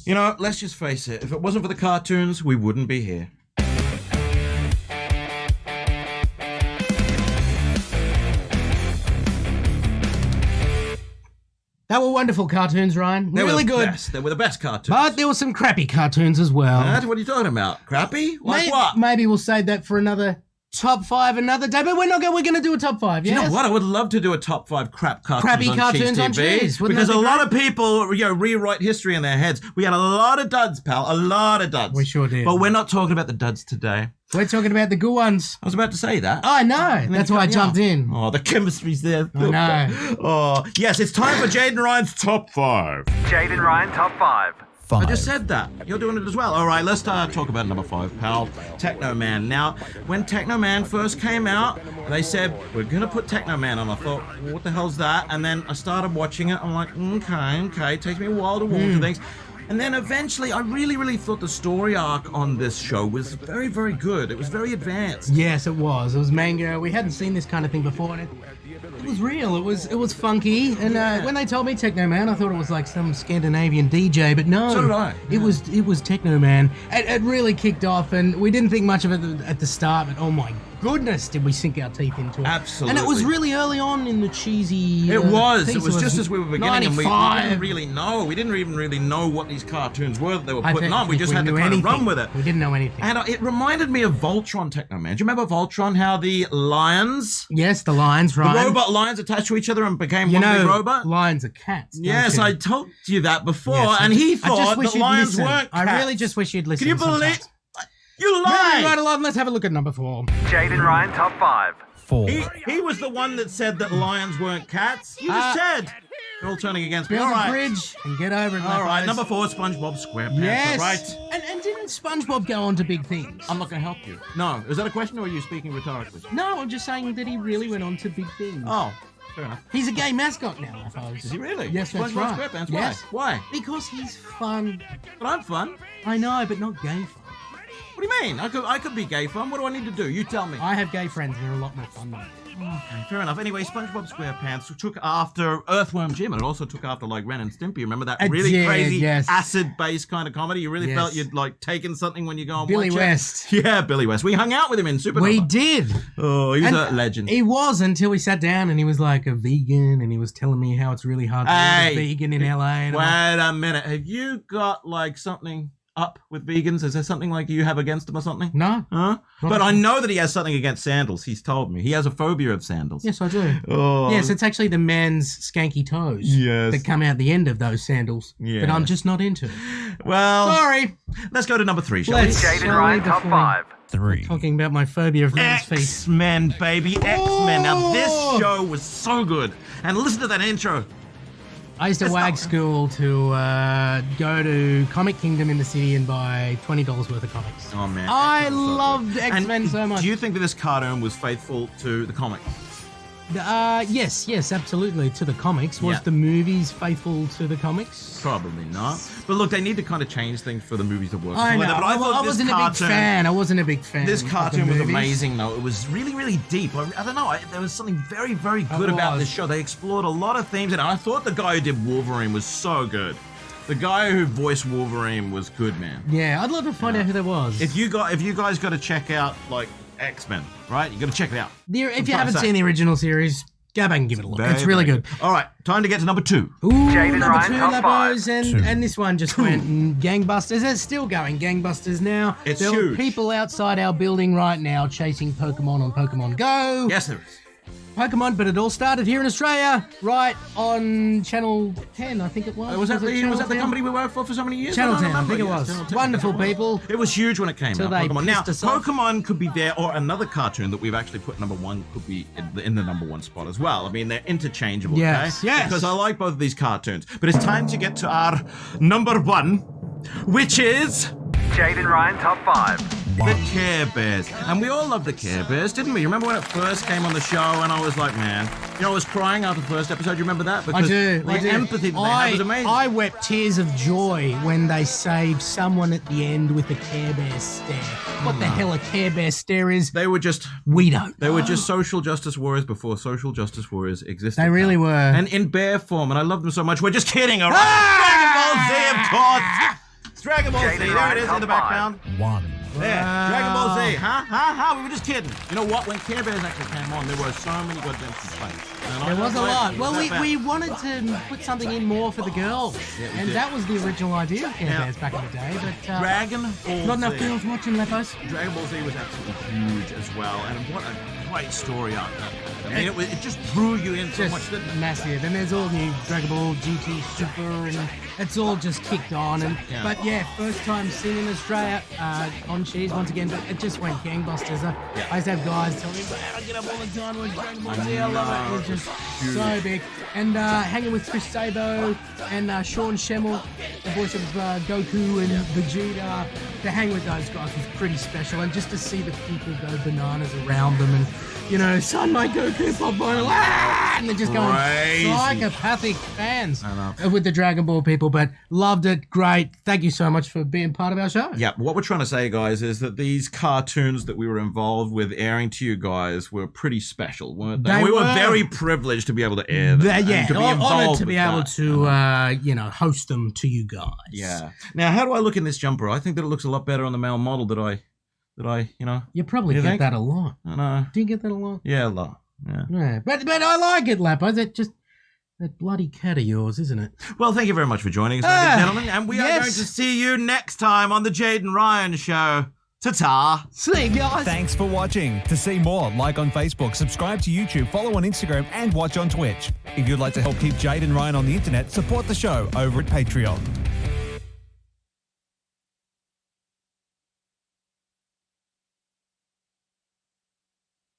You know, let's just face it. If it wasn't for the cartoons, we wouldn't be here. They were wonderful cartoons, Ryan. They really were good. Best. They were the best cartoons. But there were some crappy cartoons as well. What are you talking about? Crappy? Like what? Maybe we'll save that for another top 5 another day. But we're going to do a top 5. You know what? I would love to do a top 5 crappy cartoons on CheezTV, Cheez. because a lot of people, rewrite history in their heads. We had a lot of duds, pal. A lot of duds. We sure did. But we're not talking about the duds today. We're talking about the good ones. I was about to say that. I know. That's why I jumped in. Oh, the chemistry's there. I know. Oh, yes, it's time for Jade and Ryan's top 5. Jade and Ryan top 5. I just said that. You're doing it as well. All right, let's talk about number 5, pal. Techno Man. Now, when Techno Man first came out, they said, we're going to put Techno Man on. I thought, well, what the hell's that? And then I started watching it. I'm like, okay. It takes me a while to warm to things. And then eventually, I really thought the story arc on this show was very, very good. It was very advanced. Yes, it was. It was manga. We hadn't seen this kind of thing before, and it was real. It was funky. And when they told me Techno Man, I thought it was like some Scandinavian DJ, but no. So did I. It was Techno Man. It really kicked off, and we didn't think much of it at the start, but oh my goodness, did we sink our teeth into it. Absolutely. And it was really early on in the cheesy It was. thing, It was so just as we were beginning, and we 95. didn't really know. We didn't even really know what these cartoons were that they were I putting think on. We just had to kind of run with it. We didn't know anything. And it reminded me of Voltron, Techno Man. Do you remember Voltron, how the lions, Yes, the lions, right? the robot lions attached to each other and became one big robot? Lions are cats. Yes, don't you? I told you that before, Yes, and he I just thought wish that you'd lions listen. weren't cats. I really just wish you'd listen. Can you believe? sometimes. You Moving lied! right along, let's have a look at number 4. Jade and Ryan top 5. 4. He was the one that said that lions weren't cats. You just said. They're all turning against me. Build All a right. bridge and get over it. All right, boys. number 4, SpongeBob SquarePants. Yes. All right. And didn't SpongeBob go on to big things? I'm not going to help you. No. Is that a question, or are you speaking rhetorically? No, I'm just saying that he really went on to big things. Oh, fair enough. He's a gay mascot now, I suppose. Is he really? Yes, that's SpongeBob right. SquarePants. Yes. Why? Because he's fun. But I'm fun. I know, but not gay fun. What do you mean? I could be gay fun. What do I need to do? You tell me. I have gay friends, and they're a lot more fun than me. Okay, fair enough. Anyway, SpongeBob SquarePants took after Earthworm Jim, and it also took after like Ren and Stimpy. Remember that It really did, crazy yes. acid-based kind of comedy? You really Yes. felt you'd like taken something when you go and Billy watch West. it. Yeah, Billy West. We hung out with him in Supernova. We did. Oh, he was And a legend. He was, until we sat down and he was like a vegan, and he was telling me how it's really hard to be a vegan in LA. And I'm like, Wait a minute. Have you got like something up with vegans? Is there something like you have against them or something? no. Huh? Not But at I all. know that he has something against sandals. He's told me. He has a phobia of sandals. Yes, I do. Oh. Yes, it's actually the men's skanky toes Yes. that come out the end of those sandals Yeah. that I'm just not into. Well, Sorry. let's go to number 3, shall Let's- we? Jade and Shall Ryan we top before we- 5. 3. Talking about my phobia of men's feet. X-Men, baby. X-Men. Now, this Oh. show was so good. And listen to that intro. I used to wag school to go to Comic Kingdom in the city and buy $20 worth of comics. Oh, man. I X-Men was so loved good. X-Men And so much. Do you think that this cartoon was faithful to the comic? Yes, absolutely. To the comics. Was Yeah. the movies faithful to the comics? Probably not. But look, they need to kind of change things for the movies to work. I know. But I thought I this wasn't a big cartoon, fan. I wasn't a big fan. This of the cartoon was movies. amazing, though. It was really, really deep. I don't know. There was something very, very good about was. this show. They explored a lot of themes, and I thought the guy who did Wolverine was so good. The guy who voiced Wolverine was good, man. Yeah, I'd love to find out who that was. If you guys got to check out like X-Men, right? You got to check it out. If you haven't seen the original series, go back and give it a look. It's really good. All right, time to get to number 2. Ooh, Jade and number Ryan, 2, top Labos, 5. and this one just went gangbusters. It's still going gangbusters now. It's there huge. are people outside our building right now chasing Pokemon on Pokemon Go. Yes, there is. Pokemon, but it all started here in Australia, right on Channel 10, I think it was. Was that it the Channel company 10? we worked for so many years? Channel I don't 10, I remember. think it Yes, was. Channel 10. Wonderful people. It was huge when it came Till out. they Pokemon. Now, pissed us off. Pokemon could be there, or another cartoon that we've actually put number 1 could be in the number 1 spot as well. I mean, they're interchangeable, Yes, okay? yes. Because I like both of these cartoons. But it's time to get to our number 1, which is Jade and Ryan top 5. the Care Bears. And we all loved the Care Bears, didn't we? Remember when it first came on the show and I was like, man, I was crying after the first episode. You remember that? Because I do. the I do. empathy that they had was amazing. I wept tears of joy when they saved someone at the end with a Care Bear stare. What the hell a Care Bear stare is? They were just We don't. They were just social justice warriors before social justice warriors existed. They really were. And in bear form, and I love them so much. We're just kidding, all right? Dragon Ball Z, of course. Dragon Ball Z. Jade and There it Ryan, is in top the five. background. 1. There, Wow. Dragon Ball Z. Huh? We were just kidding. You know what? When Care Bears actually came on, there were so many goddamn complaints. And I There was a don't lot. blame Well, you. we wanted to put something in more for the girls, Yeah, we and did. that was the original idea of Care Yeah. Bears back in the day. But Dragon Ball not enough Z. girls watching Lepos. Dragon Ball Z was absolutely huge as well, and what a great story arc that had. I mean, it just drew you in so much, Just didn't it? massive, and there's all new Dragon Ball GT Super, and it's all just kicked on. And Yeah. but yeah, first time seen in Australia on Cheese once again, but it just went gangbusters. Yeah. I used to have guys tell me, "Man, I get up all the time with Dragon Ball Z. I love it." It was just Huge. so big. And hanging with Chris Sabo and Sean Schemmel, the voice of Goku and Vegeta, to hang with those guys was pretty special. And just to see the people go bananas around them, and you know, son, my Goku pop by, and they're just going Crazy. psychopathic fans I know. with the Dragon Ball people. But loved it, great. Thank you so much for being part of our show. Yeah, what we're trying to say, guys, is that these cartoons that we were involved with airing to you guys were pretty special, weren't they? They We were were. very privileged to be able to air them. and Yeah, to be honored involved to be with able that. to, host them to you guys. Yeah. Now, how do I look in this jumper? I think that it looks a lot better on the male model that I, You probably You get think? that a lot. I know. Do you get that a lot? Yeah, a lot. Yeah. Yeah, but I like it, Lapo. That bloody cat of yours, isn't it? Well, thank you very much for joining us, ladies and gentlemen, and we are yes. going to see you next time on the Jade and Ryan Show. Ta-ta. Sleep, guys. Thanks for watching. To see more, like on Facebook, subscribe to YouTube, follow on Instagram, and watch on Twitch. If you'd like to help keep Jade and Ryan on the internet, support the show over at Patreon.